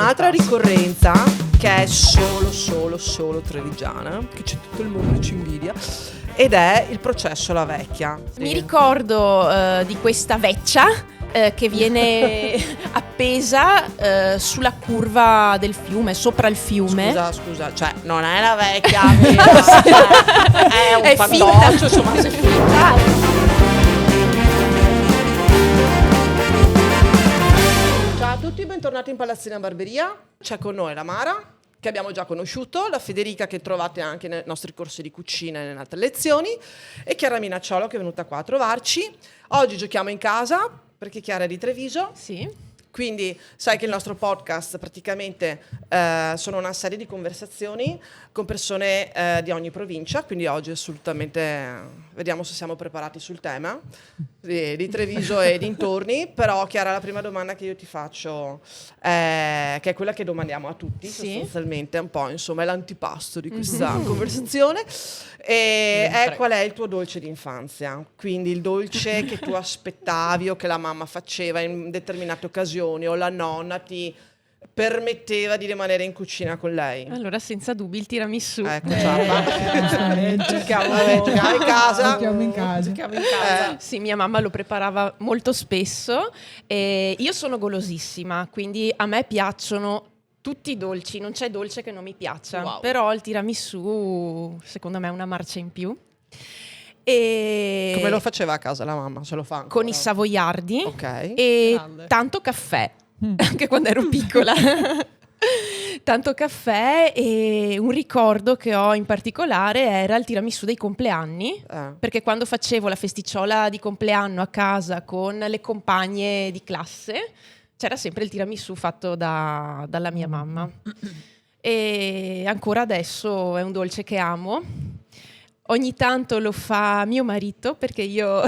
un'altra ricorrenza che è solo trevigiana, che c'è tutto il mondo che ci invidia, ed è il processo alla vecchia. Mi ricordo di questa vecchia che viene appesa sulla curva del fiume, sopra il fiume. Scusa, cioè non è la vecchia vera, è un fantoccio, insomma, se finta. Ciao a tutti, bentornati in Palazzina Barberia. C'è con noi la Mara, che abbiamo già conosciuto, la Federica, che trovate anche nei nostri corsi di cucina e nelle altre lezioni, e Chiara Minacciolo, che è venuta qua a trovarci. Oggi giochiamo in casa, perché Chiara è di Treviso. Sì. Quindi sai che il nostro podcast praticamente sono una serie di conversazioni con persone di ogni provincia, quindi oggi assolutamente vediamo se siamo preparati sul tema di Treviso e dintorni. Però Chiara, la prima domanda che io ti faccio che è quella che domandiamo a tutti, sostanzialmente, un po', insomma, è l'antipasto di questa conversazione, e è: qual è il tuo dolce d'infanzia? Quindi il dolce che tu aspettavi o che la mamma faceva in determinate occasioni, o la nonna ti permetteva di rimanere in cucina con lei. Allora, senza dubbi, il tiramisù. Ecco, giochiamo in casa. Sì, mia mamma lo preparava molto spesso e io sono golosissima, quindi a me piacciono tutti i dolci, non c'è dolce che non mi piaccia. Wow. Però il tiramisù, secondo me, è una marcia in più. E Come lo faceva a casa la mamma? Se lo fa ancora? con i savoiardi, Ok. e Grande. tanto caffè, anche quando ero piccola. Tanto caffè, e un ricordo che ho in particolare era il tiramisù dei compleanni, perché quando facevo la festicciola di compleanno a casa con le compagne di classe c'era sempre il tiramisù fatto dalla mia mamma, e ancora adesso è un dolce che amo. Ogni tanto lo fa mio marito, perché io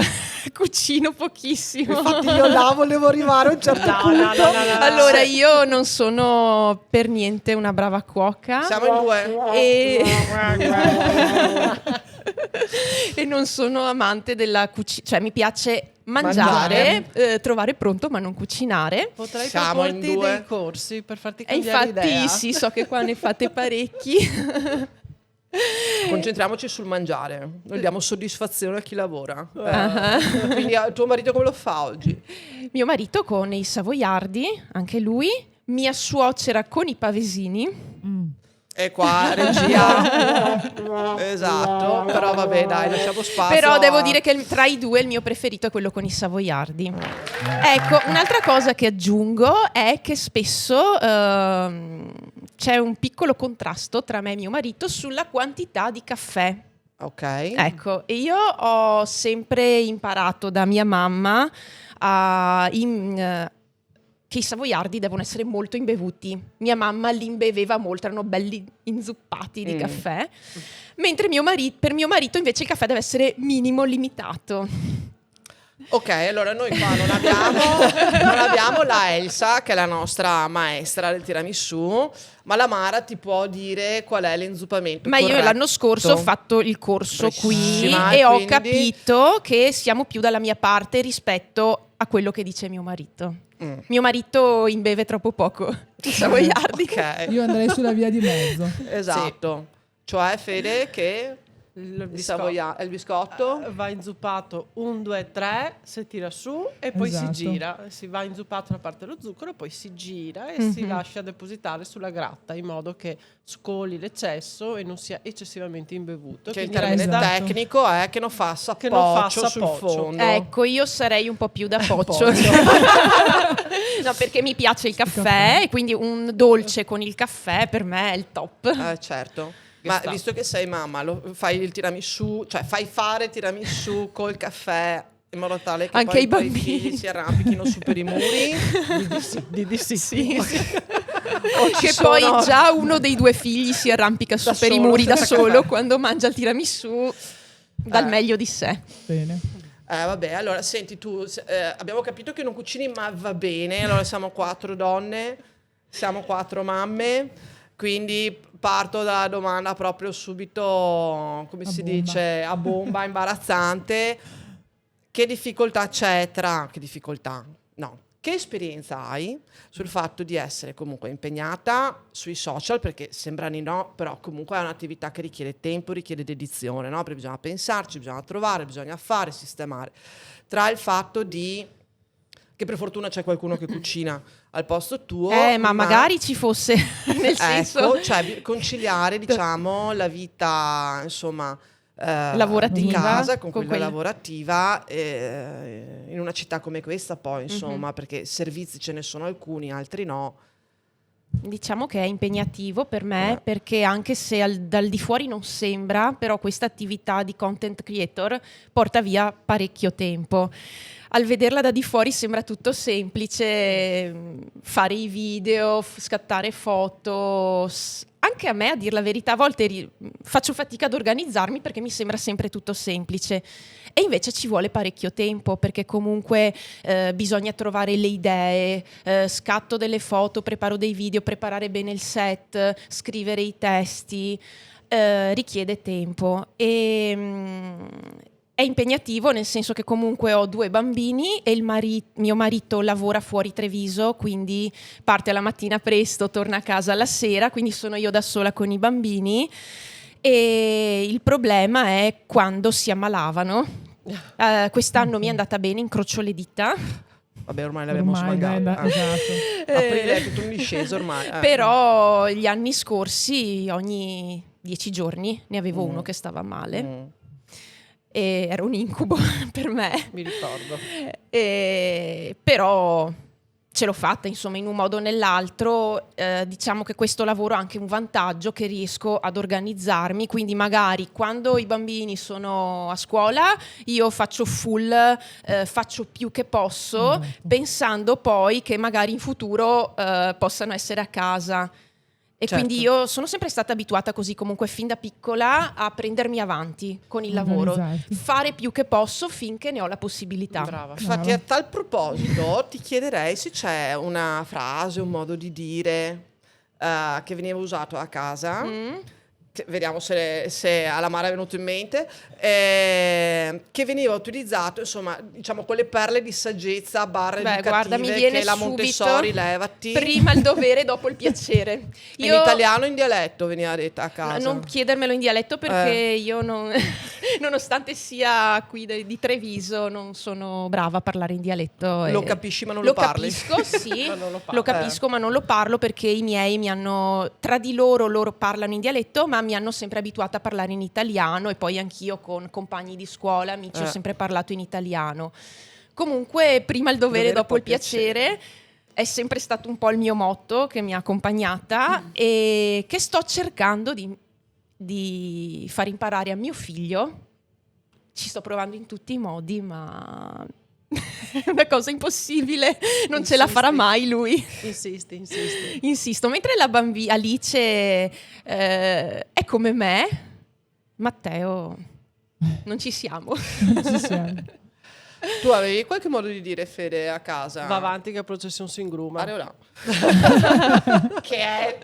cucino pochissimo. Infatti io là volevo arrivare a un certo punto. No. Allora, io non sono per niente una brava cuoca. Siamo in due. E non sono amante della cucina, cioè mi piace mangiare. Trovare pronto, ma non cucinare. Potrei Siamo in proporti due. dei corsi per farti E cambiare infatti idea. sì, so che qua ne fate parecchi. Concentriamoci sul mangiare. Noi diamo soddisfazione a chi lavora. Uh-huh. Quindi tuo marito come lo fa oggi? Mio marito con i savoiardi, anche lui. Mia suocera con i pavesini. E qua regia. Esatto. Però vabbè, dai, lasciamo spazio. Però devo dire che tra i due il mio preferito è quello con i savoiardi. Ecco, un'altra cosa che aggiungo è che spesso c'è un piccolo contrasto tra me e mio marito sulla quantità di caffè. Ok. Ecco, e io ho sempre imparato da mia mamma che i savoiardi devono essere molto imbevuti. Mia mamma li imbeveva molto, erano belli inzuppati di caffè, mentre per mio marito invece il caffè deve essere minimo, limitato. Ok, allora noi qua non abbiamo la Elsa, che è la nostra maestra del tiramisù, ma la Mara ti può dire qual è l'inzuppamento Ma io corretto. l'anno scorso ho fatto il corso qui Bravissima, e ho quindi capito che siamo più dalla mia parte rispetto a quello che dice mio marito. Mio marito imbeve troppo poco i savoiardi. Ok, Io andrei sulla via di mezzo. esatto. Cioè, Fede, che Il il biscotto va inzuppato 1, 2, 3, si tira su e poi Esatto. si gira. Si va inzuppato la parte dello zucchero, poi si gira e si lascia depositare sulla gratta in modo che scoli l'eccesso e non sia eccessivamente imbevuto. che in Quindi termine Esatto. tecnico è che non fa Che non fa sappoccio sul sappoccio. fondo. Ecco, io sarei un po' più da poccio. No, perché mi piace il caffè e quindi un dolce con il caffè per me è il top. Certo. Ma sta. visto che sei mamma, fai il tiramisù, cioè fai fare tiramisù col caffè in modo tale che Anche poi ai i tuoi bambini. figli si arrampichino su per i muri? Sì. O ci Che sono- poi già uno dei due figli si arrampica su Da per i solo, muri da senza solo caffè. quando mangia il tiramisù, dal meglio di sé. Bene. Vabbè, allora senti tu, abbiamo capito che non cucini, ma va bene. Allora siamo 4 donne, siamo 4 mamme, quindi parto dalla domanda proprio subito, come si bomba. dice, a bomba, imbarazzante. Che difficoltà c'è tra... Che difficoltà? No. che esperienza hai sul fatto di essere comunque impegnata sui social, perché sembra di no, però comunque è un'attività che richiede tempo, richiede dedizione, no? Perché bisogna pensarci, bisogna trovare, bisogna fare, sistemare. Tra il fatto di che per fortuna c'è qualcuno che cucina al posto tuo, ma magari ci fosse, nel senso, cioè conciliare, diciamo, la vita, insomma, lavorativa di casa con quella lavorativa, in una città come questa, poi, insomma, perché servizi ce ne sono alcuni, altri no. Diciamo che è impegnativo per me, perché anche se dal di fuori non sembra, però questa attività di content creator porta via parecchio tempo. Al vederla da di fuori sembra tutto semplice, fare i video, scattare foto. Anche a me, a dir la verità, a volte faccio fatica ad organizzarmi perché mi sembra sempre tutto semplice. E invece ci vuole parecchio tempo, perché comunque bisogna trovare le idee, scatto delle foto, preparo dei video, preparare bene il set, scrivere i testi, richiede tempo. È impegnativo, nel senso che comunque ho 2 bambini e mio marito lavora fuori Treviso, quindi parte la mattina presto, torna a casa alla sera, quindi sono io da sola con i bambini. E il problema è quando si ammalavano. Quest'anno mi è andata bene, incrocio le dita. Vabbè, ormai l'abbiamo smagato. Esatto. Aprile è tutto in discesa ormai. Però gli anni scorsi, ogni 10 giorni, ne avevo uno che stava male. E era un incubo per me. Mi ricordo. Però ce l'ho fatta, insomma, in un modo o nell'altro. Diciamo che questo lavoro ha anche un vantaggio, che riesco ad organizzarmi, quindi magari quando i bambini sono a scuola io faccio full, faccio più che posso, pensando poi che magari in futuro possano essere a casa. E quindi io sono sempre stata abituata così, comunque fin da piccola, a prendermi avanti con il lavoro, fare più che posso finché ne ho la possibilità. Brava. Infatti, a tal proposito ti chiederei se c'è una frase, un modo di dire che veniva usato a casa, vediamo se alla Mara è venuto in mente, che veniva utilizzato, insomma, diciamo, quelle perle di saggezza educative, guarda, mi viene che la Montessori, levati. Prima il dovere, dopo il piacere. In italiano o in dialetto veniva detta a casa? Non chiedermelo in dialetto, perché io nonostante sia qui di Treviso, non sono brava a parlare in dialetto. Lo capisci ma non lo parli? Capisco, sì, Ma non lo lo capisco ma non lo parlo, perché i miei mi hanno, tra di loro parlano in dialetto, ma mi hanno sempre abituata a parlare in italiano, e poi anch'io con compagni di scuola, amici, ho sempre parlato in italiano. Comunque, prima il dovere, dopo il piacere. È sempre stato un po' il mio motto che mi ha accompagnata e che sto cercando di far imparare a mio figlio. Ci sto provando in tutti i modi, ma è una cosa impossibile, non ce la farà mai lui. Insisti. Insisto, mentre la bambina Alice è come me, Matteo non ci siamo. Tu avevi qualche modo di dire, Fede, a casa? Va avanti che processione si ingruma. Che è,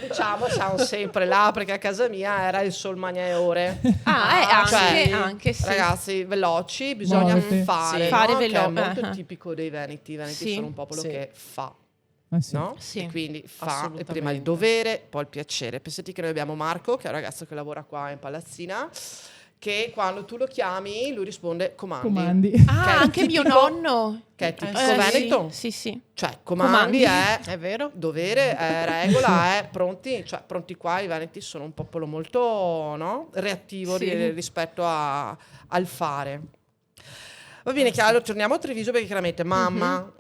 diciamo, siamo sempre là, perché a casa mia era il sol magnaeore. Anche sì. Ragazzi, veloci, bisogna fare, fare no? Che è veloce. molto tipico dei veneti. I veneti sono un popolo che fa. No? Sì. E quindi fa prima il dovere, poi il piacere. Pensate che noi abbiamo Marco, che è un ragazzo che lavora qua in Palazzina, che quando tu lo chiami lui risponde comandi. Anche mio nonno, che è tipico veneto. Sì. Cioè comandi è vero, dovere, è regola, è pronti. Cioè pronti qua, i veneti sono un popolo molto, no, reattivo rispetto al fare. Va bene, chiaro, torniamo a Treviso, perché chiaramente mamma,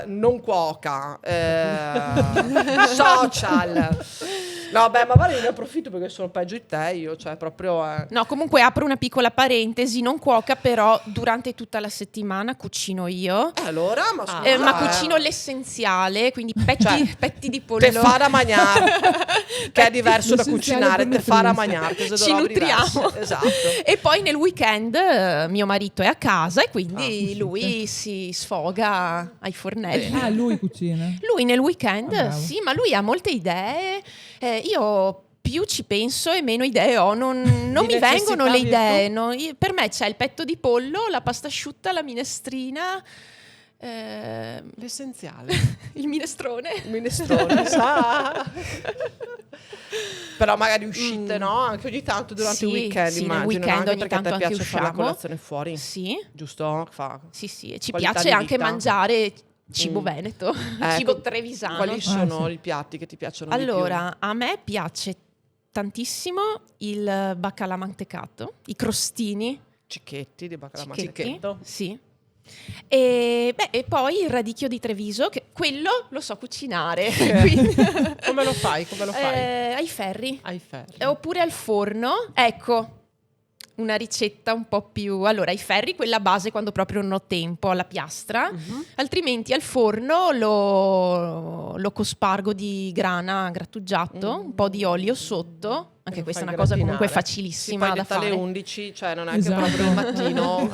non cuoca, social. No, beh, ma guarda, io ne approfitto perché sono peggio di te, io, cioè proprio... No, comunque apro una piccola parentesi, non cuoca, però durante tutta la settimana cucino io. Allora, ma scusa, ma cucino l'essenziale, quindi petti di pollo. Te fa da mangiare, che è diverso da cucinare, te fa da mangiare. Ci nutriamo. Esatto. E poi nel weekend mio marito è a casa e quindi lui si sfoga ai fornelli. Lui cucina? Lui nel weekend, sì, ma lui ha molte idee. Io più ci penso e meno idee ho, non mi vengono le idee. No? Per me c'è il petto di pollo, la pasta asciutta, la minestrina, L'essenziale. Il minestrone. Sa. Però magari uscite, no? Anche ogni tanto durante il weekend, sì, immagino, nel weekend anche ogni perché tanto ti anche piace fare la usciamo. colazione fuori. Sì. Giusto? Sì, e ci Qualità piace di anche vita. mangiare cibo veneto, cibo trevisano. Quali sono i piatti che ti piacciono di più? Allora, a me piace tantissimo il baccalà mantecato, i crostini. Cicchetti di baccalà Cicchetti, mantecato. sì. E poi il radicchio di Treviso, che quello lo so cucinare. Quindi- Come lo fai? ai ferri. Ai ferri. Oppure al forno. Ecco, una ricetta un po' più... Allora, ai ferri, quella base quando proprio non ho tempo, alla piastra. Altrimenti al forno lo cospargo di grana grattugiato, un po' di olio sotto. Anche lo questa è fai una cosa gratinare. comunque Si facilissima poi da detta alle fare. 11, cioè non è Esatto. che proprio il mattino.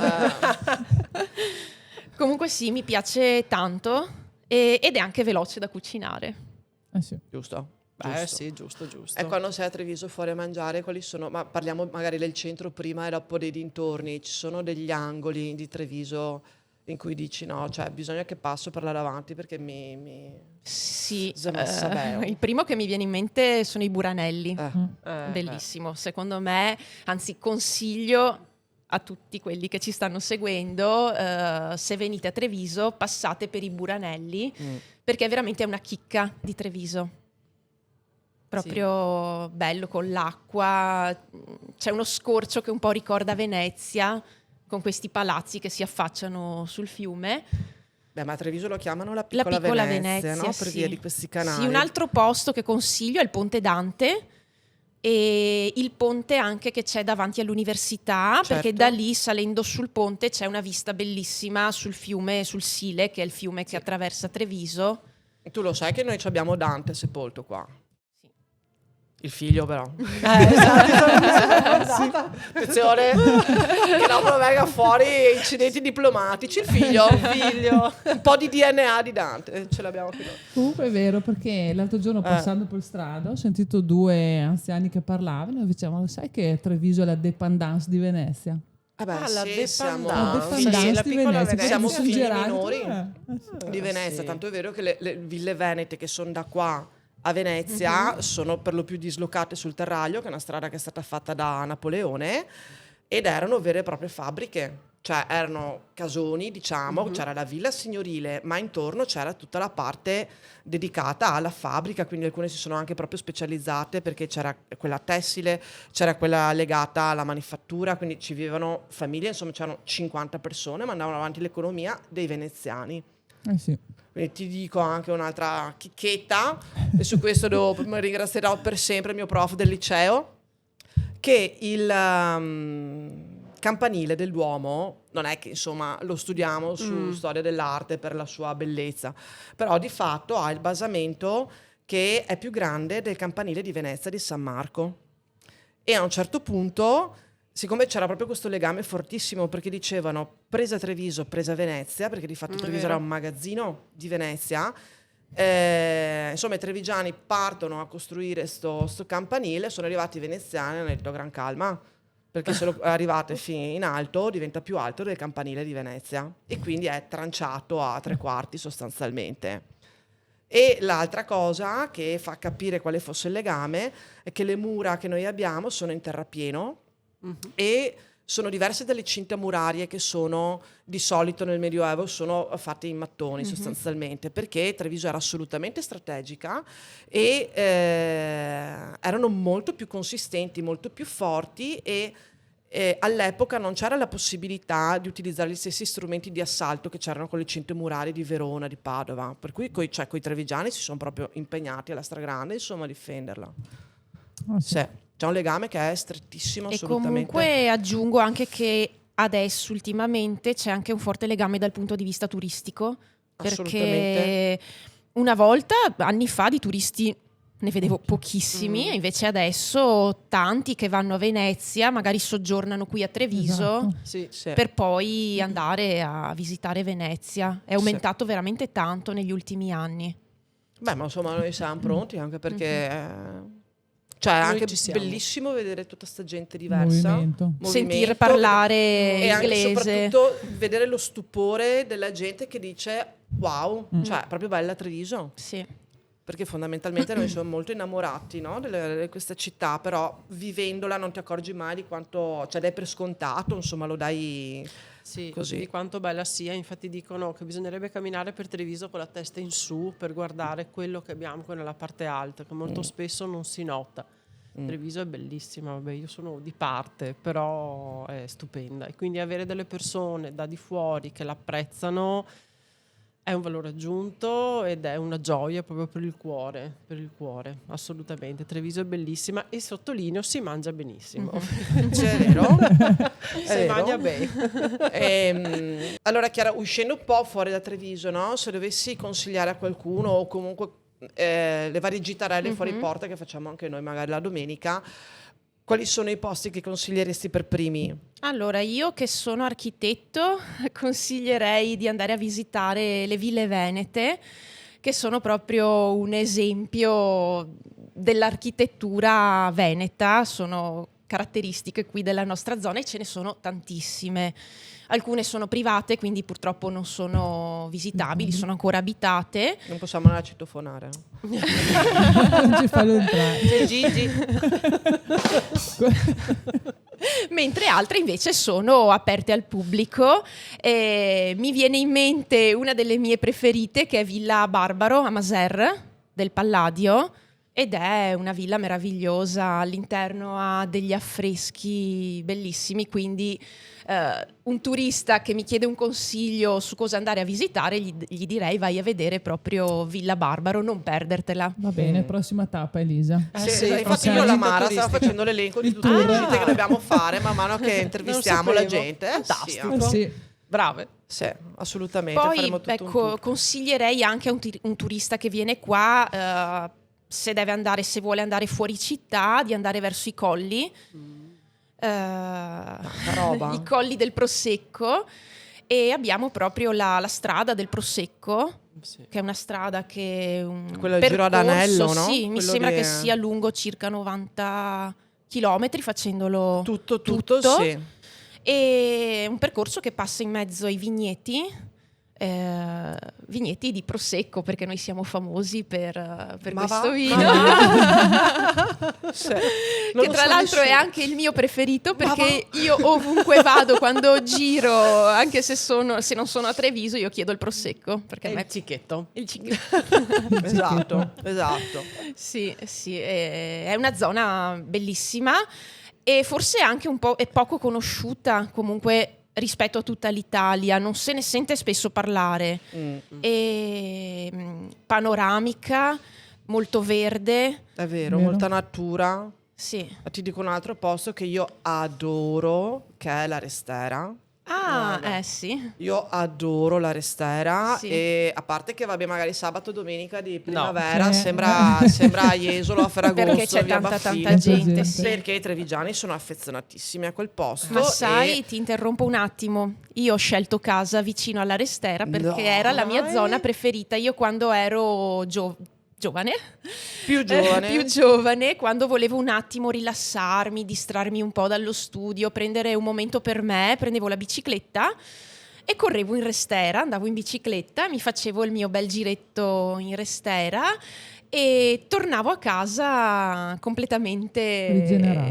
Comunque sì, mi piace tanto ed è anche veloce da cucinare. Sì. Giusto. Sì, giusto. E quando sei a Treviso fuori a mangiare, quali sono? Ma parliamo magari del centro prima e dopo dei dintorni. Ci sono degli angoli di Treviso in cui dici no, cioè bisogna che passo per là davanti perché Sì, il il primo che mi viene in mente sono i buranelli. Eh, Bellissimo, secondo me, anzi consiglio a tutti quelli che ci stanno seguendo, se venite a Treviso passate per i buranelli perché veramente è una chicca di Treviso. Proprio bello con l'acqua, c'è uno scorcio che un po' ricorda Venezia, con questi palazzi che si affacciano sul fiume. Beh, ma a Treviso lo chiamano la La piccola, piccola Venezia, no? Per sì. via di questi canali. Sì, un altro posto che consiglio è il Ponte Dante e il ponte anche che c'è davanti all'università, Certo. perché da lì salendo sul ponte c'è una vista bellissima sul fiume, sul Sile, che è il fiume che attraversa Treviso. Tu lo sai che noi ci abbiamo Dante sepolto qua. Il figlio però. Attenzione, che dopo venga fuori incidenti diplomatici. Il figlio. Un po' di DNA di Dante, ce l'abbiamo qui noi. Comunque è vero, perché l'altro giorno passando per strada ho sentito due anziani che parlavano e dicevano: sai che Treviso è la dépendance di Venezia? la siamo dépendance la di piccola Venezia. siamo Sono figli girati, minori sì. di Venezia, sì. tanto è vero che le ville venete che sono da qua a Venezia sono per lo più dislocate sul Terraglio, che è una strada che è stata fatta da Napoleone, ed erano vere e proprie fabbriche, cioè erano casoni, diciamo, c'era la villa signorile, ma intorno c'era tutta la parte dedicata alla fabbrica, quindi alcune si sono anche proprio specializzate perché c'era quella tessile, c'era quella legata alla manifattura, quindi ci vivevano famiglie, insomma c'erano 50 persone, ma andavano avanti l'economia dei veneziani. Sì. Quindi ti dico anche un'altra chicchetta, e su questo ringrazierò per sempre il mio prof del liceo, che il campanile del Duomo non è che insomma lo studiamo su storia dell'arte per la sua bellezza, però di fatto ha il basamento che è più grande del campanile di Venezia di San Marco. E a un certo punto, siccome c'era proprio questo legame fortissimo, perché dicevano presa Treviso, presa Venezia, perché di fatto Treviso era un magazzino di Venezia, insomma i trevigiani partono a costruire sto campanile, sono arrivati i veneziani e hanno detto gran calma, perché se lo arrivate fino in alto diventa più alto del campanile di Venezia e quindi è tranciato a 3/4 sostanzialmente. E l'altra cosa che fa capire quale fosse il legame è che le mura che noi abbiamo sono in terrapieno e sono diverse dalle cinte murarie che sono di solito nel Medioevo, sono fatte in mattoni sostanzialmente, perché Treviso era assolutamente strategica e erano molto più consistenti, molto più forti e all'epoca non c'era la possibilità di utilizzare gli stessi strumenti di assalto che c'erano con le cinte murarie di Verona, di Padova, per cui coi trevigiani si sono proprio impegnati alla stragrande insomma a difenderla. Sì. C'è un legame che è strettissimo assolutamente. E comunque aggiungo anche che adesso ultimamente c'è anche un forte legame dal punto di vista turistico, perché una volta, anni fa, di turisti ne vedevo pochissimi, e invece adesso tanti che vanno a Venezia, magari soggiornano qui a Treviso per poi andare a visitare Venezia. È aumentato veramente tanto negli ultimi anni. Beh, ma insomma noi siamo pronti anche perché Cioè, è Noi anche ci siamo. bellissimo vedere tutta sta gente diversa. Movimento. Sentire parlare e anche inglese. soprattutto vedere lo stupore della gente che dice wow, cioè, è proprio bella Treviso. Sì. Perché fondamentalmente noi siamo molto innamorati, no, di questa città, però vivendola non ti accorgi mai di quanto, cioè dai per scontato, insomma lo dai così. Di quanto bella sia. Infatti dicono che bisognerebbe camminare per Treviso con la testa in su per guardare quello che abbiamo nella parte alta, che molto spesso non si nota. Treviso è bellissima, vabbè, io sono di parte, però è stupenda, e quindi avere delle persone da di fuori che l'apprezzano è un valore aggiunto ed è una gioia proprio per il cuore, assolutamente. Treviso è bellissima e sottolineo si mangia benissimo. Cioè, è vero? Si mangia bene. Allora Chiara, uscendo un po' fuori da Treviso, no? Se dovessi consigliare a qualcuno o comunque le varie gitarelle fuori porta che facciamo anche noi magari la domenica, quali sono i posti che consiglieresti per primi? Allora, io che sono architetto consiglierei di andare a visitare le ville venete, che sono proprio un esempio dell'architettura veneta, sono caratteristiche qui della nostra zona e ce ne sono tantissime. Alcune sono private, quindi purtroppo non sono visitabili, sono ancora abitate. Non possiamo andare a citofonare. Non ci fanno entrare. C'è Gigi. Mentre altre invece sono aperte al pubblico. Mi viene in mente una delle mie preferite, che è Villa Barbaro a Maser del Palladio, ed è una villa meravigliosa, all'interno ha degli affreschi bellissimi, quindi un turista che mi chiede un consiglio su cosa andare a visitare gli direi vai a vedere proprio Villa Barbaro, non perdertela. Va bene, prossima tappa Elisa. Sì, sì, infatti prossima io e la gita Mara turistica. stavo facendo l'elenco di Il tutte le tour. gite che dobbiamo fare man mano che intervistiamo Non la sapevo. gente. Fantastico. Sì, Sì. Brave. sì, assolutamente. Poi faremo tutto un ecco, tour. consiglierei anche a un turista che viene qua, se vuole andare fuori città, di andare verso i colli, roba. i colli del Prosecco, e abbiamo proprio la strada del Prosecco, Sì. che è una strada che Quello al giro ad anello, no? Sì, mi Quello sembra di- che sia lungo circa 90 chilometri facendolo Tutto, sì. e un percorso che passa in mezzo ai vigneti di Prosecco, perché noi siamo famosi per Ma questo va? vino. Sì. Non Che lo tra so l'altro è nessuno. anche il mio preferito, Ma perché io ovunque vado, quando giro, anche se non sono a Treviso, io chiedo il Prosecco, perché a E me il cicchetto. il Esatto. Sì, è una zona bellissima e forse anche un po' è poco conosciuta comunque rispetto a tutta l'Italia, non se ne sente spesso parlare. Panoramica, molto verde. È vero, Vero. molta natura. Sì. Ti dico un altro posto che io adoro, che è la Restera. Ah, Guarda. sì. Io adoro la Restera Sì. e a parte che vabbè magari sabato domenica di primavera Che- sembra a Jesolo, a Ferragosto, Perché c'è via tanta Baffino. gente, gente. sì. Perché i trevigiani sono affezionatissimi a quel posto. Ma sai, e- ti interrompo un attimo. Io ho scelto casa vicino alla Restera perché era la mia Dai. zona preferita. Io quando ero giovane, più giovane, quando volevo un attimo rilassarmi, distrarmi un po' dallo studio, prendere un momento per me, prendevo la bicicletta e correvo in Restera, andavo in bicicletta, mi facevo il mio bel giretto in Restera e tornavo a casa completamente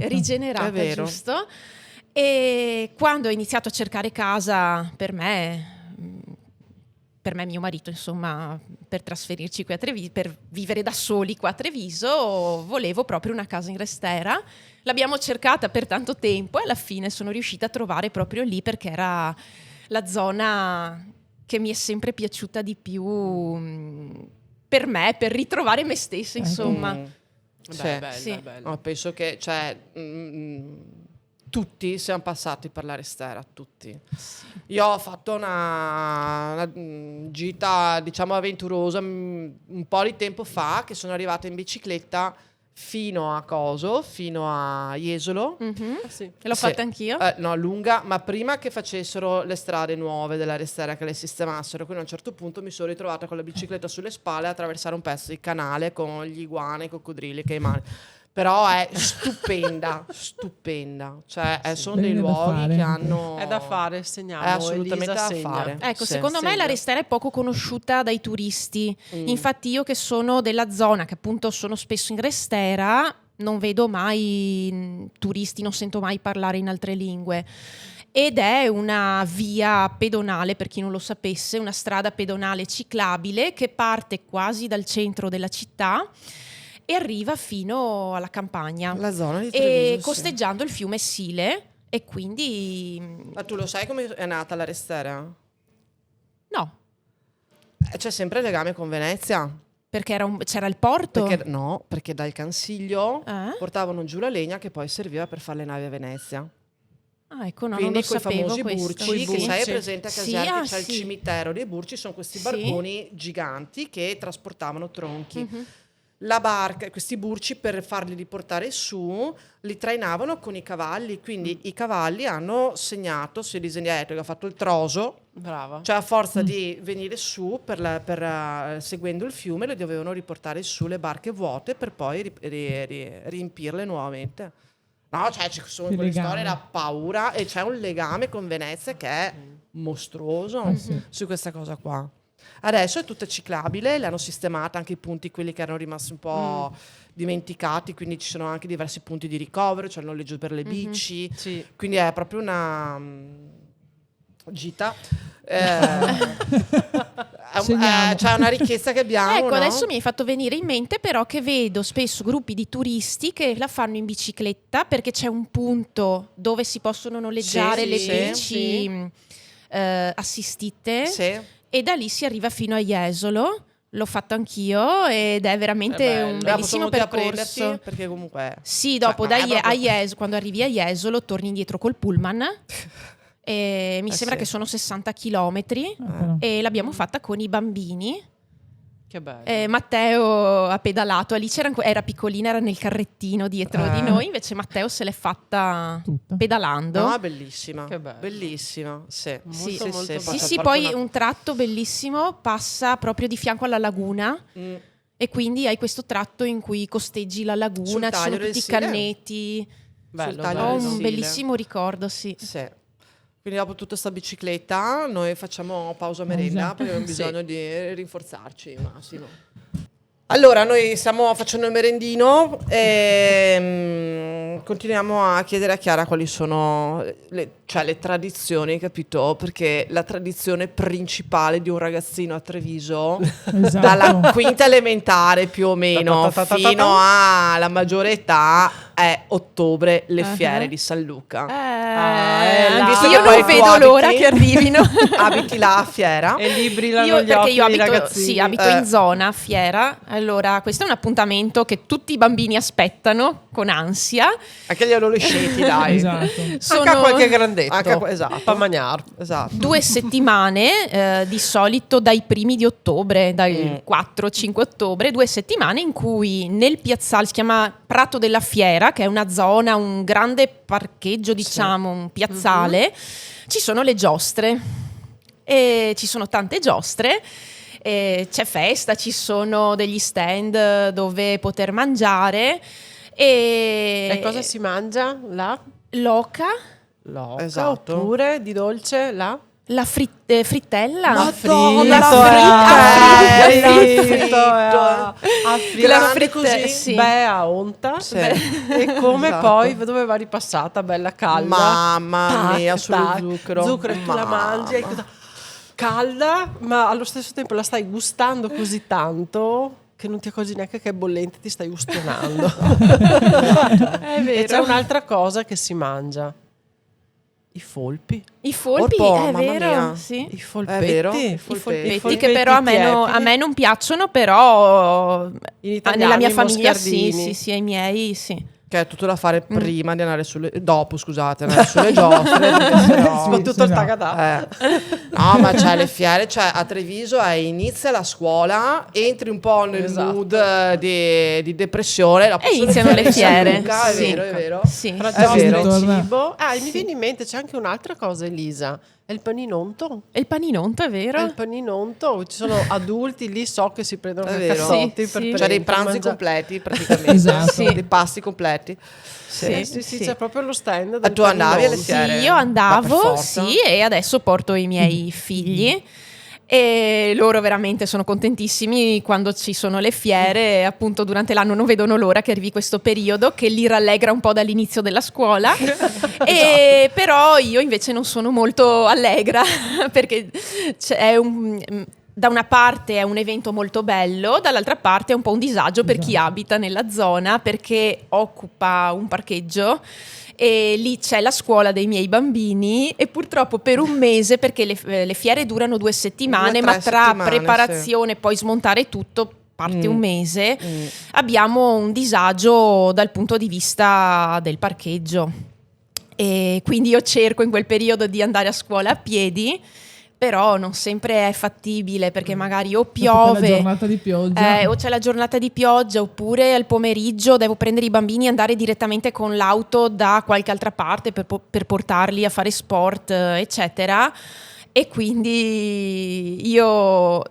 rigenerata, È vero. giusto? E quando ho iniziato a cercare casa per me e mio marito, insomma, per trasferirci qui a Treviso, per vivere da soli qua a Treviso, volevo proprio una casa in Restera. L'abbiamo cercata per tanto tempo e alla fine sono riuscita a trovare proprio lì, perché era la zona che mi è sempre piaciuta di più per me, per ritrovare me stessa, insomma. Sì. Bella, Sì. bella. No, penso che tutti siamo passati per la Restera, tutti. Io ho fatto una gita, diciamo, avventurosa un po' di tempo fa, che sono arrivata in bicicletta fino a Coso, fino a Jesolo. Mhm. Ah, sì. E l'ho Sì. fatta anch'io. No, lunga, ma prima che facessero le strade nuove della Restera, che le sistemassero, quindi a un certo punto mi sono ritrovata con la bicicletta sulle spalle a attraversare un pezzo di canale con gli iguane, i coccodrilli, i caimani. Però è stupenda, cioè sono dei luoghi che hanno... È da fare, segniamo. È assolutamente Elisa da segna. fare. Ecco, Sì. secondo me la Restera è poco conosciuta dai turisti. Infatti io che sono della zona, che appunto sono spesso in Restera, non vedo mai turisti, non sento mai parlare in altre lingue. Ed è una via pedonale, per chi non lo sapesse, una strada pedonale ciclabile che parte quasi dal centro della città e arriva fino alla campagna. La zona di E Treviso, costeggiando il fiume Sile, e quindi... Ma tu lo sai come è nata la Restera? No, C'è sempre il legame con Venezia. perché c'era il porto? Perché dal Cansiglio Eh? portavano giù la legna che poi serviva per fare le navi a Venezia. Ah, ecco, no, Quindi non lo quei sapevo famosi questo. burci, che sai, è presente a Sì, Caserta c'è il sì. cimitero dei burci, sono questi Sì. barconi giganti che trasportavano tronchi. Mhm. La barca, questi burci, per farli riportare su, li trainavano con i cavalli, quindi i cavalli hanno segnato, si è disegnato, che ha fatto il troso, Brava. cioè a forza di venire su seguendo il fiume, le dovevano riportare su le barche vuote per poi riempirle nuovamente. No, cioè ci sono Che quelle legame. storie da paura e c'è un legame con Venezia che è mostruoso sì. su questa cosa qua. Adesso è tutta ciclabile, le hanno sistemata anche i punti, quelli che erano rimasti un po' dimenticati, quindi ci sono anche diversi punti di ricovero, c'è il noleggio per le bici, Sì. quindi è proprio una gita. Segniamo. C'è una ricchezza che abbiamo. Ecco, no? adesso mi hai fatto venire in mente però che vedo spesso gruppi di turisti che la fanno in bicicletta perché c'è un punto dove si possono noleggiare Sì, le sì, bici assistite Sì. e da lì si arriva fino a Jesolo. L'ho fatto anch'io ed è veramente È bello. un Siamo bellissimo venuti a percorso. prenderti perché comunque Sì, dopo cioè, è proprio- quando arrivi a Jesolo torni indietro col pullman e mi sembra sì. che sono 60 chilometri Però. e l'abbiamo fatta con i bambini. Che bello. Matteo ha pedalato, Alice era piccolina, era nel carrettino dietro di noi, invece Matteo se l'è fatta Tutta. pedalando. No, è bellissima. Che bello. Bellissima, sì. Molto, molto Sì, bello. sì, poi un tratto bellissimo passa proprio di fianco alla laguna e quindi hai questo tratto in cui costeggi la Sul laguna, ci sono taglio tutti del i Sile. canneti. Bello, sul taglio bello. Ho del un Sile. bellissimo ricordo, sì. Sì. Quindi dopo tutta sta bicicletta noi facciamo pausa merenda perché abbiamo bisogno di rinforzarci massimo. Allora, noi stiamo facendo il merendino e continuiamo a chiedere a Chiara quali sono le tradizioni, capito? Perché la tradizione principale di un ragazzino a Treviso, Esatto. dalla quinta elementare più o meno fino alla maggiore età, è ottobre, le fiere di San Luca. Anche là. io Poi non tu vedo abiti- l'ora che arrivino. Abiti là a fiera. E lì brillano Io, gli perché occhi io dei abito, ragazzini. sì, abito in zona a Fiera, allora questo è un appuntamento che tutti i bambini aspettano con ansia. Anche gli adolescenti, dai. Esatto. Anche a qualche grandetto. Esatto. Pa' mangiare. Esatto. 2 settimane, di solito dai primi di ottobre, dal 4-5 ottobre, 2 settimane in cui nel piazzale, si chiama Prato della Fiera, che è una zona, un grande parcheggio, diciamo, un piazzale, ci sono le giostre. E ci sono tante giostre. C'è festa, ci sono degli stand dove poter mangiare E cosa si mangia là? L'oca, Loca, Esatto. oppure di dolce là? la frittella. Madonna, la fritto. La Grande così? sì. Beh, a onta. Sì. E come Esatto. poi dove va ripassata, bella calda. Mamma mia, Tac, solo tac, zucchero. Zucchero e tu la mangi. E calda, ma allo stesso tempo la stai gustando così tanto che non ti accorgi neanche che è bollente, ti stai ustionando. È E vero. c'è un'altra cosa che si mangia. I folpi. I folpi, Orpo, è mamma vero, mia. sì. I folpetti. È vero? I I folpetti, folpetti che però a me non piacciono, però In italiano, nella mia i famiglia sì, moscardini. sì, ai miei sì. Che è tutto da fare prima di andare dopo, scusate, andare sulle giostre. perché sennò- Soprattutto il esatto. tagadà. No, ma c'è le fiere, cioè a Treviso inizia la scuola, entri un po' nel Esatto. mood di depressione, dopo E sono iniziano le di San fiere, Luca, è sì. vero, è vero. Sì. Fra È giostre vero. e cibo. Mi viene in mente, c'è anche un'altra cosa, Elisa. E il paninonto? E il paninonto, è vero? Il paninonto, ci sono adulti lì, so che si prendono È i vero. cassotti Sì, per sì. C'è dei per pranzi mangiare. completi praticamente, Esatto. dei pasti completi. Sì, c'è proprio lo stand Ma del tu andavi alle paninonto. fiere? Sì, io Ma per andavo, forza? sì, e adesso porto i miei figli. E loro veramente sono contentissimi quando ci sono le fiere, appunto durante l'anno non vedono l'ora che arrivi questo periodo che li rallegra un po' dall'inizio della scuola. E però io invece non sono molto allegra perché da una parte è un evento molto bello, dall'altra parte è un po' un disagio per chi abita nella zona perché occupa un parcheggio e lì c'è la scuola dei miei bambini e purtroppo per un mese, perché le fiere durano 2 settimane, 2-3 ma tra settimane, preparazione e poi smontare tutto parte un mese, abbiamo un disagio dal punto di vista del parcheggio. E quindi io cerco in quel periodo di andare a scuola a piedi, però non sempre è fattibile perché magari o piove, la giornata di pioggia. o c'è la giornata di pioggia, oppure al pomeriggio devo prendere i bambini e andare direttamente con l'auto da qualche altra parte per portarli a fare sport, eccetera. E quindi io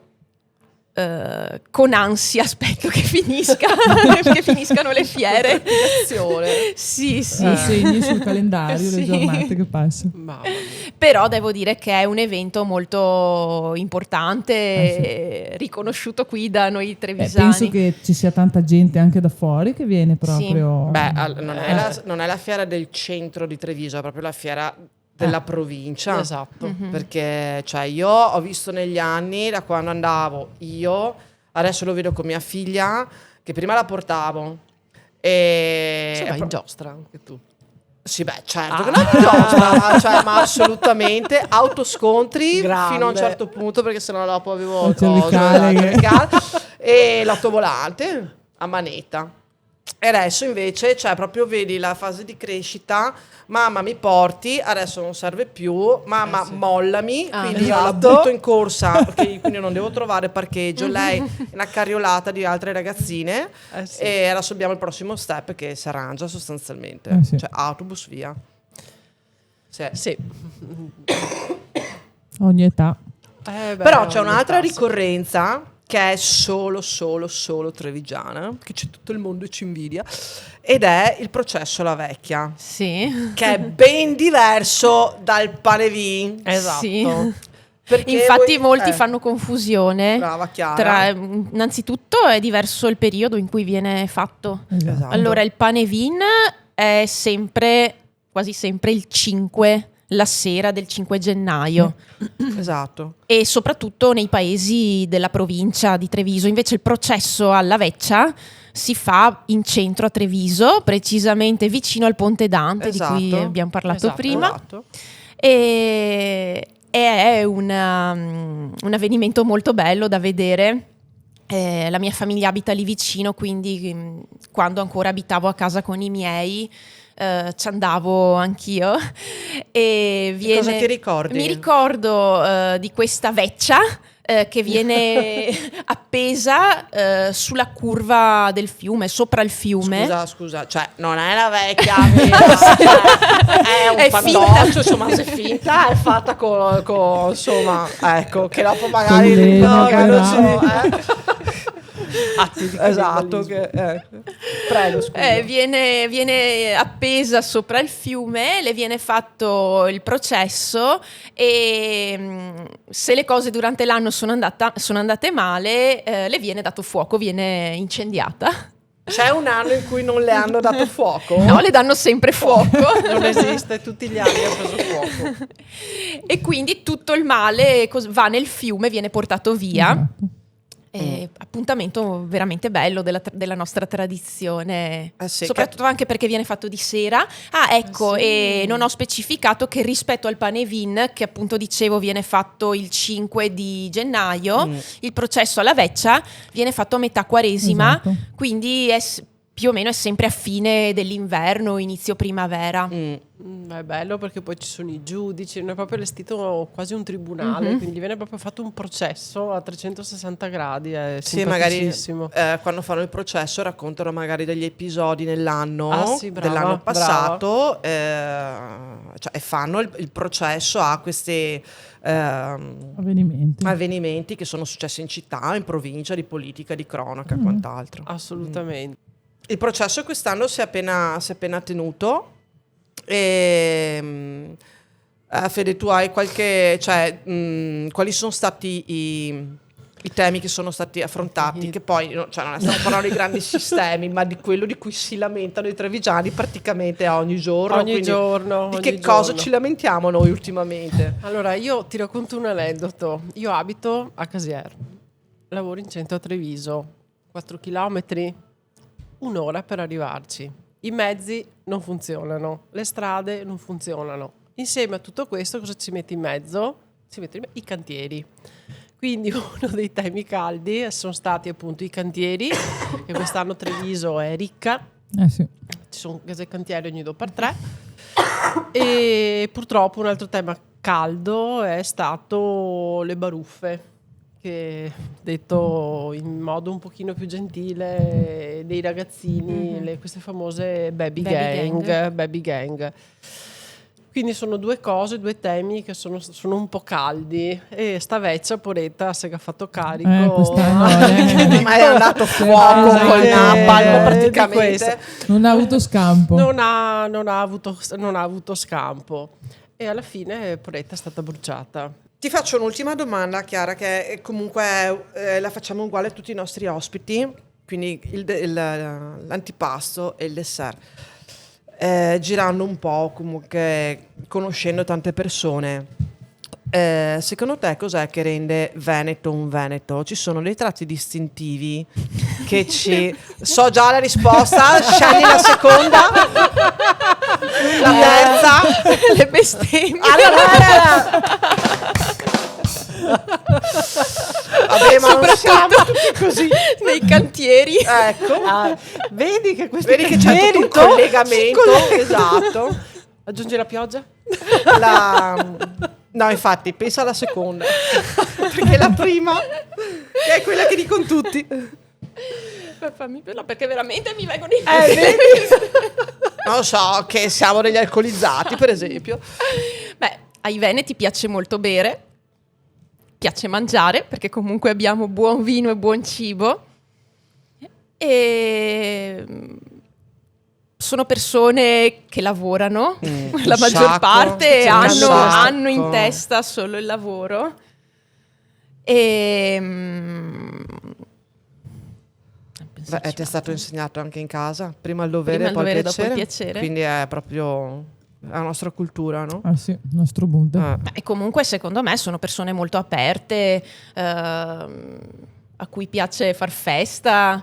con ansia aspetto che finiscano le fiere. Sì. Segni sul calendario Sì. le giornate che passano. Mamma mia. Però devo dire che è un evento molto importante, riconosciuto qui da noi trevisani. Penso che ci sia tanta gente anche da fuori che viene proprio. Beh, non è la fiera del centro di Treviso, è proprio la fiera della provincia. Esatto. Perché cioè, io ho visto negli anni, da quando andavo io, adesso lo vedo con mia figlia, che prima la portavo. E Ma in giostra anche tu. sì, beh, certo che non è giostra, cioè, ma assolutamente autoscontri Grande. fino a un certo punto, perché sennò dopo avevo Il cervicale e l'autovolante a manetta. E adesso invece, cioè, proprio vedi la fase di crescita. Mamma, mi porti, adesso non serve più. Mamma, mollami, quindi io la esatto. butto in corsa, perché quindi non devo trovare parcheggio. Lei è una carriolata di altre ragazzine. Sì. E adesso abbiamo il prossimo step che si arrangia sostanzialmente. Sì. Cioè, autobus via. Sì. Ogni età. Però c'è un'altra ricorrenza che è solo trevigiana, che c'è tutto il mondo e ci invidia, ed è il processo alla vecchia, Sì. che è ben diverso dal panevin. Esatto. Sì. Perché Infatti voi- molti fanno confusione. Brava, Chiara. Innanzitutto è diverso il periodo in cui viene fatto. Esatto. Allora il panevin è quasi sempre il 5, la sera del 5 gennaio. Esatto. E soprattutto nei paesi della provincia di Treviso. Invece il processo alla vecchia si fa in centro a Treviso, precisamente vicino al Ponte Dante, Esatto. di cui abbiamo parlato prima. Esatto. E è un avvenimento molto bello da vedere. La mia famiglia abita lì vicino, quindi quando ancora abitavo a casa con i miei ci andavo anch'io. E cosa ti ricordi? Mi ricordo di questa veccia che viene appesa sulla curva del fiume, sopra il fiume. Scusa, cioè non è la vecchia vera, è un È fantoccio, finta. insomma, se è finta è fatta con insomma, ecco, che dopo magari Con l'Elena, non però. so, Atti di esatto, cannibalismo. prego, scusa. Viene appesa sopra il fiume, le viene fatto il processo e se le cose durante l'anno sono andate male, le viene dato fuoco, viene incendiata. C'è un anno in cui non le hanno dato fuoco? No, le danno sempre fuoco. Non esiste, tutti gli anni ha preso fuoco. E quindi tutto il male va nel fiume, viene portato via. Esatto. Appuntamento veramente bello della nostra tradizione, sì, soprattutto anche perché viene fatto di sera. Ecco, e non ho specificato che rispetto al panevin, che appunto dicevo viene fatto il 5 di gennaio, il processo alla veccia viene fatto a metà quaresima, Esatto. quindi è più o meno è sempre a fine dell'inverno, inizio primavera. È bello perché poi ci sono i giudici, non è proprio allestito quasi un tribunale, quindi viene proprio fatto un processo a 360 gradi, è Sì, magari simpaticissimo. quando fanno il processo raccontano magari degli episodi nell'anno, Ah, sì, brava, dell'anno passato, cioè, e fanno il processo a questi avvenimenti che sono successi in città, in provincia, di politica, di cronaca e quant'altro. Assolutamente. Il processo quest'anno si è appena tenuto. E Fede, tu hai quali sono stati i temi che sono stati affrontati? Che poi non stiamo parlando di grandi sistemi, ma di quello di cui si lamentano i trevigiani praticamente ogni giorno. Di che cosa ci lamentiamo noi ultimamente? Allora, io ti racconto un aneddoto. Io abito a Casier, lavoro in centro a Treviso, 4 chilometri, un'ora per arrivarci. I mezzi non funzionano, le strade non funzionano. Insieme a tutto questo cosa ci mette in mezzo? I cantieri. Quindi uno dei temi caldi sono stati appunto i cantieri, che quest'anno Treviso è ricca. Sì. Ci sono case cantieri ogni 2x3. E purtroppo un altro tema caldo è stato le baruffe, che detto in modo un pochino più gentile, dei ragazzini, queste famose baby gang. Quindi sono due temi che sono un po' caldi, e sta vecchia poretta se che ha fatto carico ma è andato fuoco col napalm praticamente, non ha avuto scampo, non ha avuto scampo, e alla fine poretta è stata bruciata. Ti faccio un'ultima domanda, Chiara, che comunque la facciamo uguale a tutti i nostri ospiti, quindi l'antipasto e il dessert. Girando un po', comunque conoscendo tante persone, secondo te cos'è che rende Veneto un Veneto? Ci sono dei tratti distintivi che so già la risposta, scegli la seconda, la terza, le bestemmie. Vabbè, ma non siamo tutti così nei cantieri. Ecco, vedi che c'è tutto un collegamento. Esatto. Aggiungi la pioggia? No, infatti, pensa alla seconda, perché la prima che è quella che dicono tutti. No, perché veramente mi vengono in Non so, che siamo degli alcolizzati, per esempio. Beh, ai veneti piace molto bere, piace mangiare, perché comunque abbiamo buon vino e buon cibo, e sono persone che lavorano, la maggior parte hanno in testa solo il lavoro, e ti è stato insegnato anche in casa, prima il dovere, poi il dopo il piacere, quindi è proprio la nostra cultura, no? Ah sì, il nostro mondo. E comunque secondo me sono persone molto aperte, a cui piace far festa,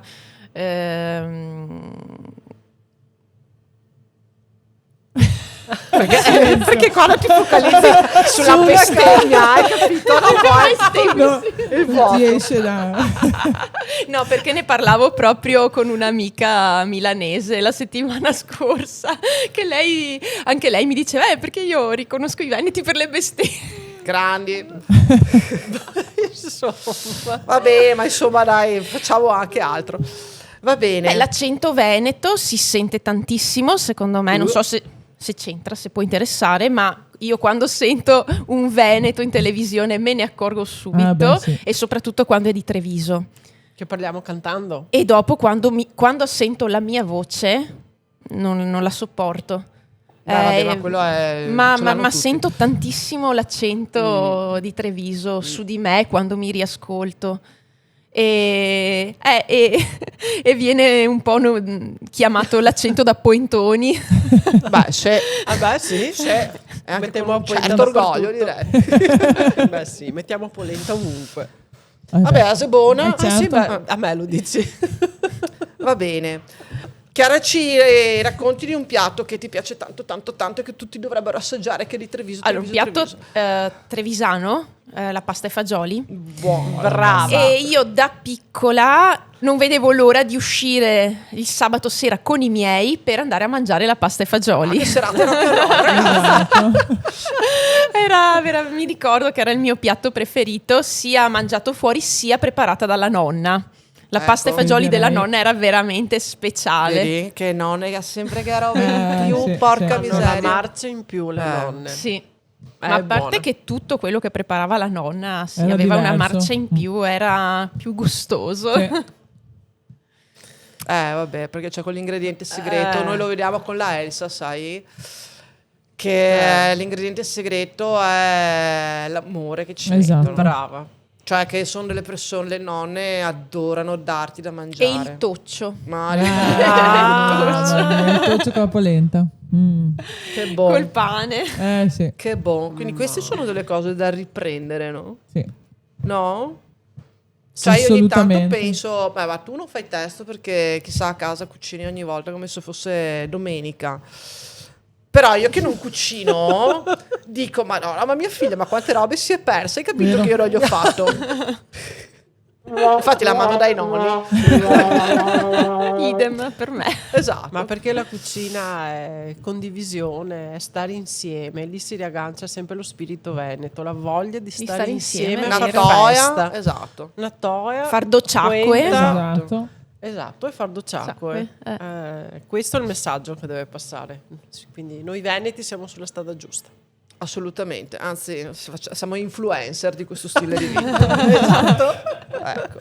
perché quando ti focalizzi sulla bestemmia, hai capito? Il vuoto. Ti esce No, perché ne parlavo proprio con un'amica milanese la settimana scorsa, che anche lei mi diceva perché io riconosco i veneti per le bestemmie. Grandi. Vabbè, ma insomma dai, facciamo anche altro. Va bene. L'accento veneto si sente tantissimo, secondo me, non so se c'entra, se può interessare, ma io quando sento un veneto in televisione me ne accorgo subito, sì. E soprattutto quando è di Treviso. Che parliamo cantando. E dopo quando sento la mia voce non la sopporto. Vabbè, ma quello è... Ma sento tantissimo l'accento di Treviso su di me quando mi riascolto. E viene un po' chiamato l'accento da pointoni. Sì, c'è anche mettiamo un certo orgoglio, direi. Beh sì, mettiamo polenta ovunque. Vabbè, a Sebona, certo. A me lo dici. Va bene. Chiara, ci racconti di un piatto che ti piace tanto tanto tanto e che tutti dovrebbero assaggiare, che è di Treviso. Allora, un piatto trevisano, la pasta e fagioli. Buono. Brava. E io da piccola non vedevo l'ora di uscire il sabato sera con i miei per andare a mangiare la pasta e fagioli. Che serate rock Mi ricordo che era il mio piatto preferito, sia mangiato fuori sia preparata dalla nonna. La pasta e fagioli della nonna era veramente speciale. Vedi? Che nonna ha sempre che roba in più, sì, porca sì. miseria. Una marcia in più le nonne. Sì. Ma a parte buona. che tutto quello che preparava la nonna Era aveva una diverso. marcia in più, era più gustoso. Sì. Vabbè, perché c'è quell'ingrediente segreto. Noi lo vediamo con la Elsa, sai? Che l'ingrediente segreto è l'amore che ci Esatto. mettono. Brava. Cioè che sono delle persone, le nonne adorano darti da E mangiare. il toccio. Ma Il toccio con la polenta. che buono. Col pane. Sì. Che buono. Quindi queste sono delle cose da riprendere, no? Sì. No? Cioè io ogni tanto Assolutamente. penso, beh, ma tu non fai testo perché chissà a casa cucini ogni volta come se fosse domenica. Però io che non cucino dico, ma no, ma mia figlia, ma quante robe si è persa? Hai capito Vero. che io non gli ho fatto? Infatti la mando dai nonni. Idem per me. Esatto. Ma perché la cucina è condivisione, è stare insieme, lì si riaggancia sempre lo spirito veneto, la voglia di stare stare insieme, insieme, una fare toia, festa. esatto. Una toia, Far docciacque. quenta. Esatto. Esatto, e far docciacque. Docciacque, Questo è il messaggio che deve passare. Quindi noi veneti siamo sulla strada giusta. Assolutamente, anzi siamo influencer di questo stile di vita. Esatto. Ecco.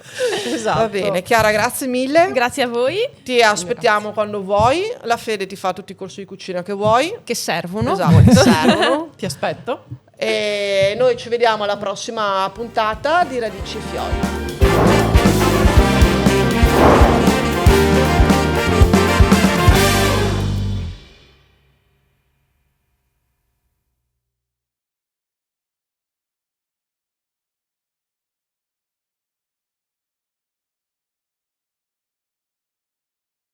Esatto. Va bene, Chiara, grazie mille. Grazie a voi Ti aspettiamo quando vuoi. La Fede ti fa tutti i corsi di cucina che vuoi. che servono. Esatto, che servono. Ti aspetto. E noi ci vediamo alla prossima puntata di Radici e Fiori.